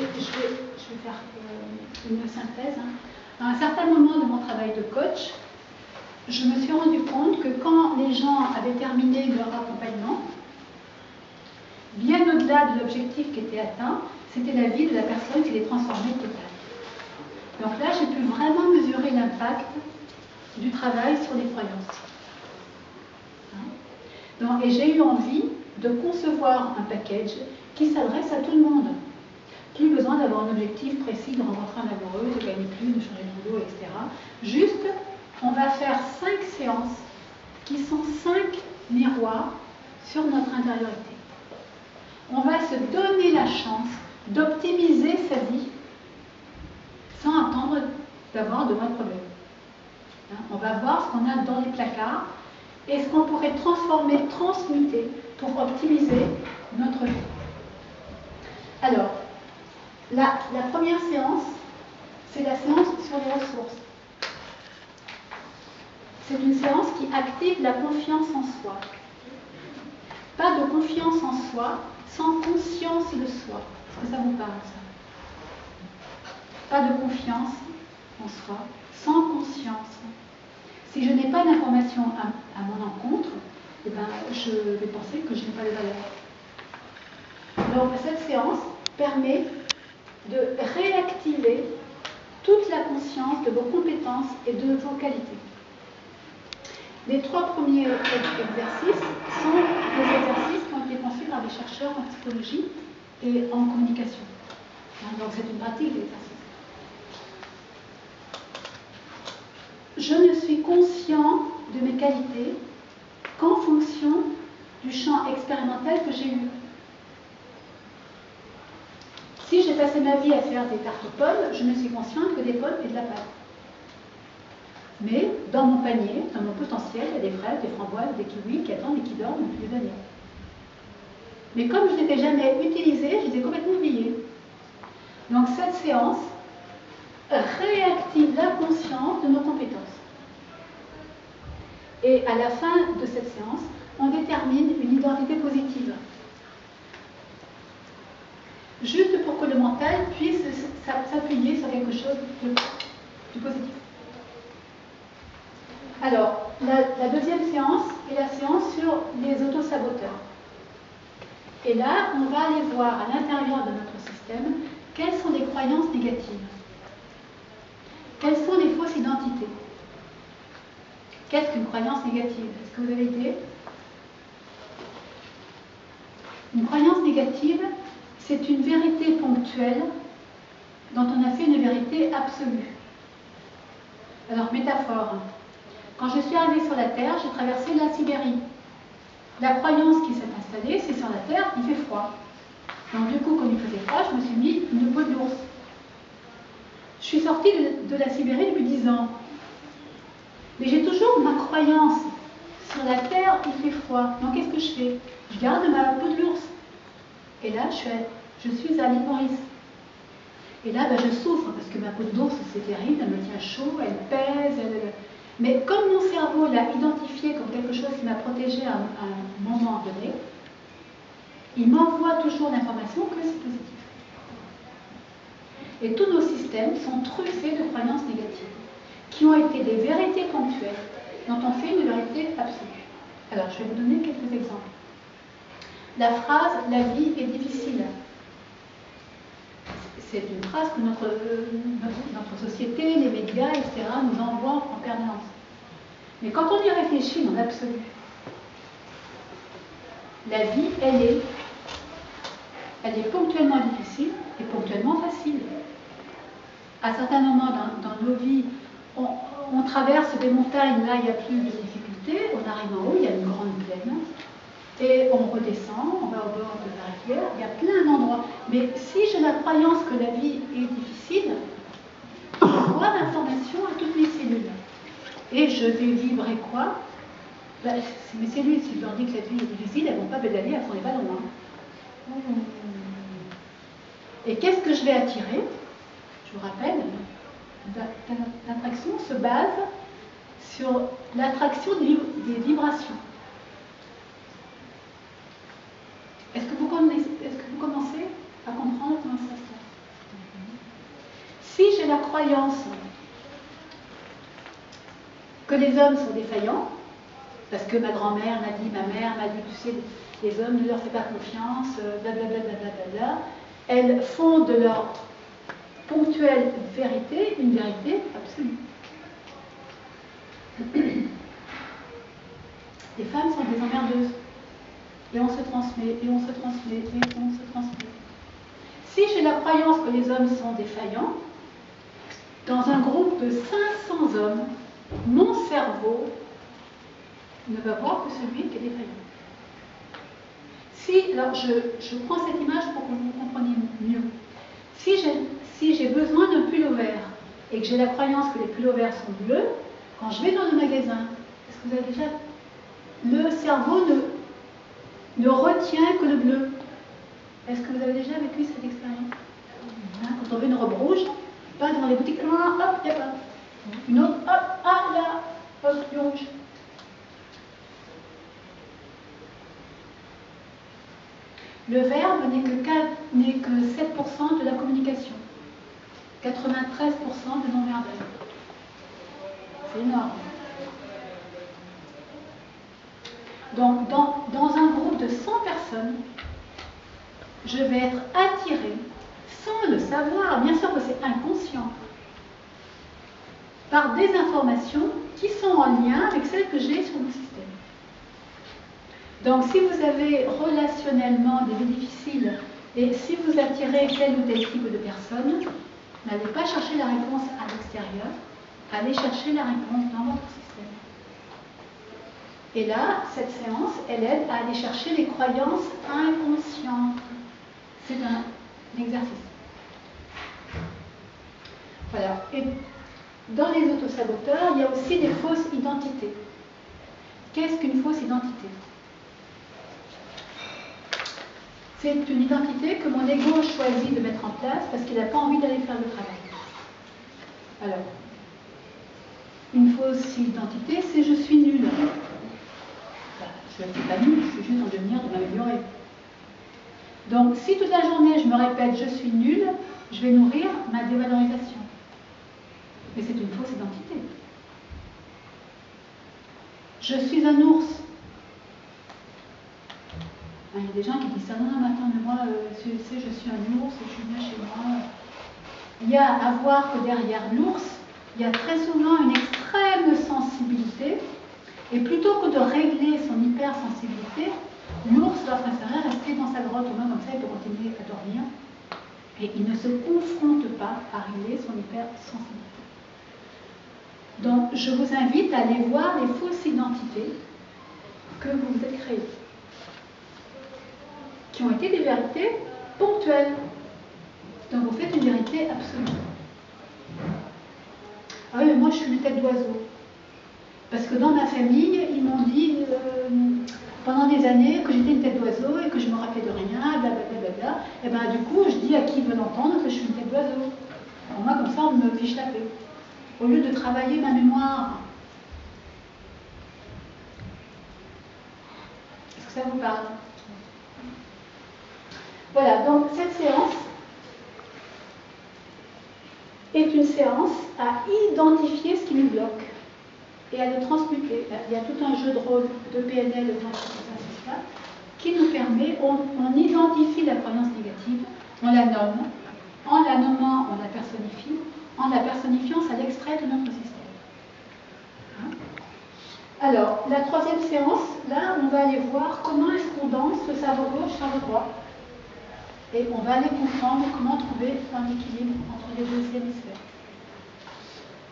vais faire une synthèse. À un certain moment de mon travail de coach, je me suis rendu compte que quand les gens avaient terminé leur accompagnement, bien au-delà de l'objectif qui était atteint, c'était la vie de la personne qui les transformait totalement. Donc là, j'ai pu vraiment mesurer l'impact du travail sur les croyances. Donc, et j'ai eu envie de concevoir un package qui s'adresse à tout le monde. Plus besoin d'avoir un objectif précis de rencontrer un amoureux, de gagner plus, de changer de boulot, etc. Juste, on va faire 5 séances qui sont 5 miroirs sur notre intériorité. On va se donner la chance d'optimiser sa vie sans attendre d'avoir de vrais problèmes. On va voir ce qu'on a dans les placards et ce qu'on pourrait transformer, transmuter pour optimiser notre vie. Alors, la première séance, c'est la séance sur les ressources. C'est une séance qui active la confiance en soi. Pas de confiance en soi sans conscience de soi. Est-ce que ça vous parle, ça? Pas de confiance en soi sans conscience. Si je n'ai pas d'information à mon encontre, eh ben, je vais penser que je n'ai pas de valeur. Donc cette séance permet de réactiver toute la conscience de vos compétences et de vos qualités. Les 3 premiers exercices sont des exercices qui ont été conçus par des chercheurs en psychologie et en communication. Donc c'est une pratique d'exercice. Je ne suis conscient de mes qualités qu'en fonction du champ expérimental que j'ai eu. Si j'ai passé ma vie à faire des tartes aux pommes, je ne suis consciente que des pommes et de la pâte. Mais dans mon panier, dans mon potentiel, il y a des fraises, des framboises, des kiwis qui attendent et qui dorment depuis des années. Mais comme je ne les ai jamais utilisées, je les ai complètement oubliées. Donc cette séance réactive la conscience de nos compétences. Et à la fin de cette séance, on détermine une identité positive. Juste pour que le mental puisse s'appuyer sur quelque chose de positif. Alors, la deuxième séance est la séance sur les autosaboteurs. Et là, on va aller voir à l'intérieur de notre système quelles sont les croyances négatives. Quelles sont les fausses identités? Qu'est-ce qu'une croyance négative? Est-ce que vous avez idée? Une croyance négative, c'est une vérité ponctuelle dont on a fait une vérité absolue. Alors, métaphore. Quand je suis arrivée sur la Terre, j'ai traversé la Sibérie. La croyance qui s'est installée, c'est sur la Terre, il fait froid. Donc du coup, comme il faisait froid, je me suis mis une peau de l'ours. Je suis sortie de la Sibérie depuis 10 ans. Mais j'ai toujours ma croyance. Sur la Terre, il fait froid. Donc qu'est-ce que je fais? Je garde ma peau de l'ours. Et là, je suis à l'île Maurice. Et là, je souffre parce que ma peau d'ours, c'est terrible, elle me tient chaud, elle pèse, Mais comme mon cerveau l'a identifié comme quelque chose qui m'a protégée à un moment donné, il m'envoie toujours l'information que c'est positif. Et tous nos systèmes sont truffés de croyances négatives, qui ont été des vérités ponctuelles, dont on fait une vérité absolue. Alors, je vais vous donner quelques exemples. La phrase « la vie est difficile ». C'est une phrase que notre société, les médias, etc. nous envoient en permanence. Mais quand on y réfléchit dans l'absolu, la vie, elle est ponctuellement difficile et ponctuellement facile. À certains moments dans nos vies, on traverse des montagnes, là il n'y a plus de difficultés, on arrive en haut, il y a une grande plaine, et on redescend, on va au bord de la rivière, il y a plein d'endroits. Mais si j'ai la croyance que la vie est difficile, j'envoie l'information à toutes mes cellules. Et je vais vibrer quoi? Mes cellules, si je leur dis que la vie est difficile, elles ne vont pas pédaler, elles font les ballons. Et qu'est-ce que je vais attirer? Je vous rappelle, l'attraction se base sur l'attraction des vibrations. Est-ce que vous commencez à comprendre comment ça se passe? la croyance que les hommes sont défaillants, parce que ma grand-mère m'a dit, ma mère m'a dit, tu sais, les hommes ne leur fais pas confiance, blablabla, blablabla, elles font de leur ponctuelle vérité une vérité absolue. Les femmes sont des emmerdeuses. Et on se transmet, et on se transmet, et on se transmet. Si j'ai la croyance que les hommes sont défaillants, dans un groupe de 500 hommes, mon cerveau ne va voir que celui qui est défaillant. Si, alors je prends cette image pour que vous compreniez mieux. Si j'ai besoin d'un pull vert et que j'ai la croyance que les pulls verts sont bleus, quand je vais dans le magasin, est-ce que vous avez déjà... Le cerveau ne retient que le bleu. Est-ce que vous avez déjà vécu cette expérience? Quand on veut une robe rouge, pas devant les boutiques, hop, il n'y a pas. Une autre, hop, ah là, hop, du rouge. Le verbe n'est que 7% de la communication. 93% de non-verbal. C'est énorme. Donc, dans un groupe de 100 personnes, je vais être attirée, sans le savoir, bien sûr que c'est inconscient, par des informations qui sont en lien avec celles que j'ai sur mon système. Donc, si vous avez relationnellement des vies difficiles et si vous attirez tel ou tel type de personne, n'allez pas chercher la réponse à l'extérieur, allez chercher la réponse dans votre système. Et là, cette séance, elle aide à aller chercher les croyances inconscientes. C'est un exercice. Voilà. Et dans les autosaboteurs, il y a aussi des fausses identités. Qu'est-ce qu'une fausse identité? C'est une identité que mon ego choisit de mettre en place parce qu'il n'a pas envie d'aller faire le travail. Alors, une fausse identité, c'est je suis nulle. Je ne suis pas nulle, je suis juste en devenir de m'améliorer. Donc, si toute la journée je me répète je suis nulle, je vais nourrir ma dévalorisation. Mais c'est une fausse identité. Je suis un ours. Il y a des gens qui disent ça, non, attends, mais moi, tu sais, je suis un ours, je suis bien chez moi. Il y a à voir que derrière l'ours, il y a très souvent une extrême sensibilité. Et plutôt que de régler son hypersensibilité, l'ours va préférer rester dans sa grotte, au moins comme ça, il peut continuer à dormir. Et il ne se confronte pas à régler son hypersensibilité. Donc, je vous invite à aller voir les fausses identités que vous vous êtes créées, qui ont été des vérités ponctuelles. Donc, vous faites une vérité absolue. Ah oui, mais moi, je suis une tête d'oiseau. Parce que dans ma famille, ils m'ont dit pendant des années que j'étais une tête d'oiseau et que je me rappelais de rien, blablabla. Et bien du coup, je dis à qui veut l'entendre que je suis une tête d'oiseau. Alors moi, comme ça, on me fiche la paix. Au lieu de travailler ma mémoire. Est-ce que ça vous parle? Voilà, donc cette séance est une séance à identifier ce qui nous bloque et à le transmuter. Il y a tout un jeu de rôle de PNL qui nous permet, on identifie la croyance négative, on la nomme, en la nommant, on la personnifie, en la personnifiant, ça l'extrait de notre système. Hein? Alors, la troisième séance, là, on va aller voir comment est-ce qu'on danse le cerveau gauche, cerveau droit. Et on va aller comprendre comment trouver un équilibre entre les deux hémisphères.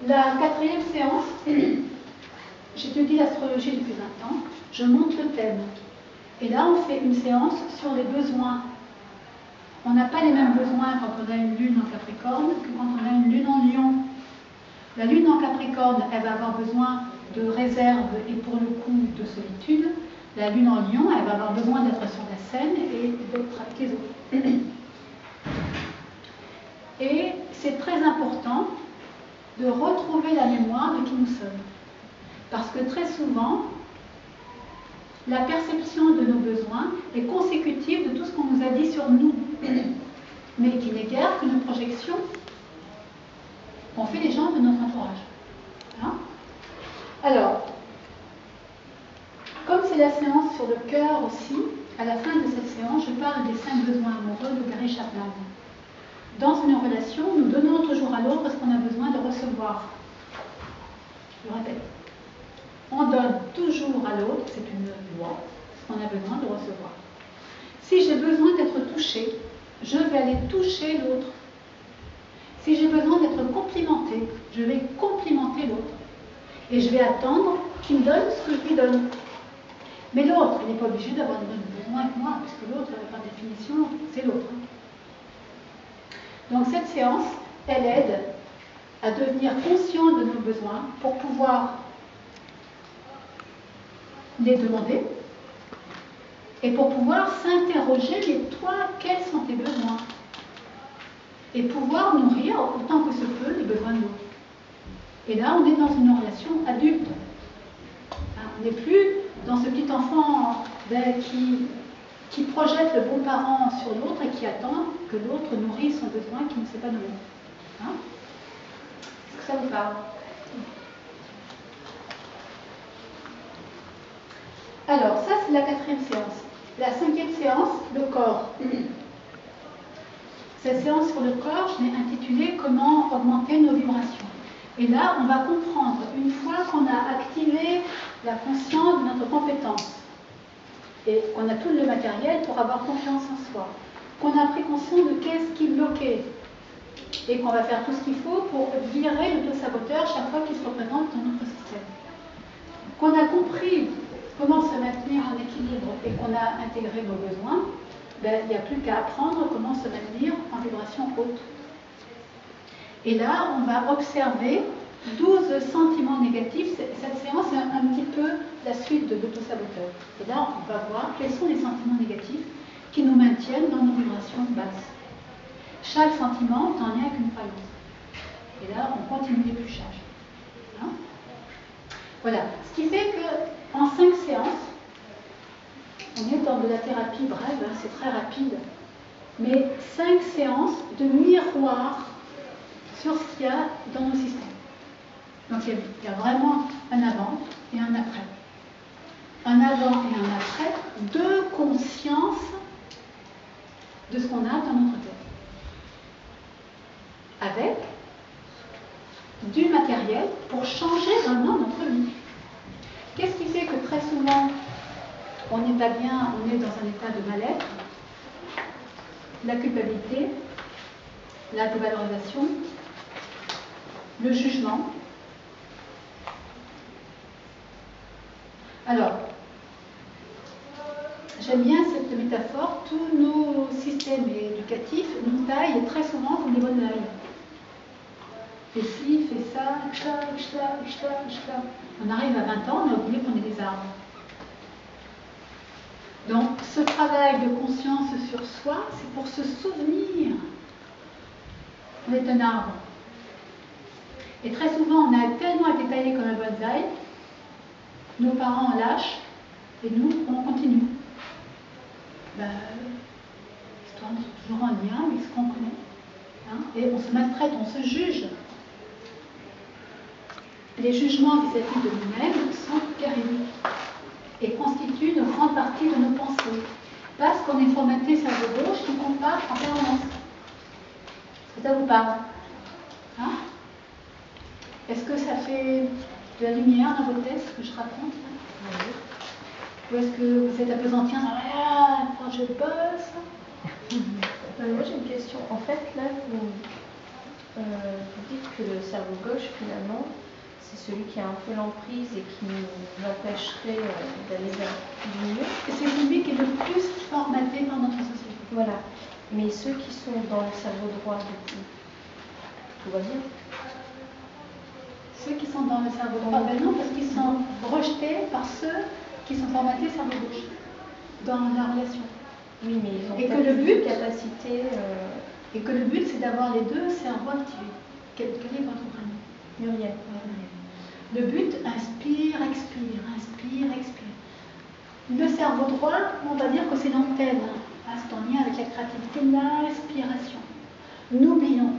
La quatrième séance, j'étudie l'astrologie depuis 20 ans, je monte le thème. Et là, on fait une séance sur les besoins. On n'a pas les mêmes besoins quand on a une lune en Capricorne que quand on a une lune en Lion. La lune en Capricorne, elle va avoir besoin de réserve et pour le coup de solitude. La lune en Lion, elle va avoir besoin d'être sur la scène et d'être avec les autres. Et c'est très important de retrouver la mémoire de qui nous sommes. Parce que très souvent, la perception de nos besoins est consécutive de tout ce qu'on nous a dit sur nous, mais qui n'est guère qu'une projection. qu'ont fait les gens de notre entourage. Hein? Alors, comme c'est la séance sur le cœur aussi, à la fin de cette séance, je parle des 5 besoins amoureux de Gary Chapman. Dans une relation, nous donnons toujours à l'autre ce qu'on a besoin de recevoir. Je répète. On donne toujours à l'autre, c'est une loi, ce qu'on a besoin de recevoir. Si j'ai besoin d'être touchée, je vais aller toucher l'autre. Si j'ai besoin d'être complimentée, je vais complimenter l'autre. Et je vais attendre qu'il me donne ce que je lui donne. Mais l'autre, il n'est pas obligé d'avoir le même besoin que moi, puisque l'autre, par définition, c'est l'autre. Donc cette séance, elle aide à devenir conscient de nos besoins pour pouvoir les demander et pour pouvoir s'interroger, mais toi, quels sont tes besoins? Et pouvoir nourrir autant que se peut les besoins de l'autre. Et là, on est dans une relation adulte. On n'est plus dans ce petit enfant qui projette le bon parent sur l'autre et qui attend que l'autre nourrisse son besoin qui ne sait pas nourrir. Hein? Est-ce que ça vous parle? Alors, ça c'est la 4e séance. La 5e séance, le corps. Cette séance sur le corps, je l'ai intitulée « Comment augmenter nos vibrations ». Et là, on va comprendre, une fois qu'on a activé la conscience de notre compétence, et qu'on a tout le matériel pour avoir confiance en soi, qu'on a pris conscience de qu'est-ce qui bloquait, et qu'on va faire tout ce qu'il faut pour virer l'auto-saboteur chaque fois qu'il se représente dans notre système. Qu'on a compris comment se maintenir en équilibre et qu'on a intégré nos besoins, ben, il n'y a plus qu'à apprendre comment se maintenir en vibration haute. Et là, on va observer 12 sentiments négatifs. Cette séance est un petit peu la suite de l'auto-saboteur. Et là, on va voir quels sont les sentiments négatifs qui nous maintiennent dans nos vibrations basses. Chaque sentiment est en lien avec une croyance. Et là, on continue l'épluchage. Hein? Voilà. Ce qui fait qu'en 5 séances, on est dans de la thérapie brève, hein, c'est très rapide, mais 5 séances de miroir sur ce qu'il y a dans nos systèmes. Donc il y a vraiment un avant et un après. Un avant et un après de conscience de ce qu'on a dans notre tête. Avec du matériel pour changer vraiment notre vie. Qu'est-ce qui fait que très souvent on n'est pas bien, on est dans un état de mal-être, la culpabilité, la dévalorisation, le jugement. Alors, j'aime bien cette métaphore, tous nos systèmes éducatifs nous taillent très souvent comme des bonnes oeils. Fais ci, fais ça, on arrive à 20 ans, on a oublié qu'on est des arbres. Donc, ce travail de conscience sur soi, c'est pour se souvenir qu'on est un arbre. Et très souvent, on a tellement été taillé comme un bonsaï, nos parents lâchent, et nous, on continue. L'histoire, c'est toujours en lien avec ce qu'on connaît. Hein, et on se maltraite, on se juge. Les jugements vis-à-vis de nous-mêmes sont terribles et constituent une grande partie de nos pensées. Parce qu'on est formaté cerveau gauche qui compare en permanence. Est-ce que ça vous parle? Hein? Est-ce que ça fait de la lumière dans votre tête, ce que je raconte? Ou est-ce que vous êtes apesanti en disant quand je bosse? Moi j'ai une question. En fait, là, vous dites que le cerveau gauche, finalement, c'est celui qui a un peu l'emprise et qui nous empêcherait d'aller vers du mieux. Et c'est celui qui est le plus formaté par notre société. Voilà. Mais ceux qui sont dans le cerveau droit, du coup, tout va bien? Ceux qui sont dans le cerveau droit, ben non, parce qu'ils sont rejetés par ceux qui sont formatés cerveau gauche dans la relation. Oui, mais ils ont et que le but, capacité. Et que le but, c'est d'avoir les deux cerveaux activés. Quel est votre prénom? Muriel. Le but, inspire, expire, inspire, expire. Le cerveau droit, on va dire que c'est l'antenne. C'est en lien avec la créativité, l'inspiration. N'oublions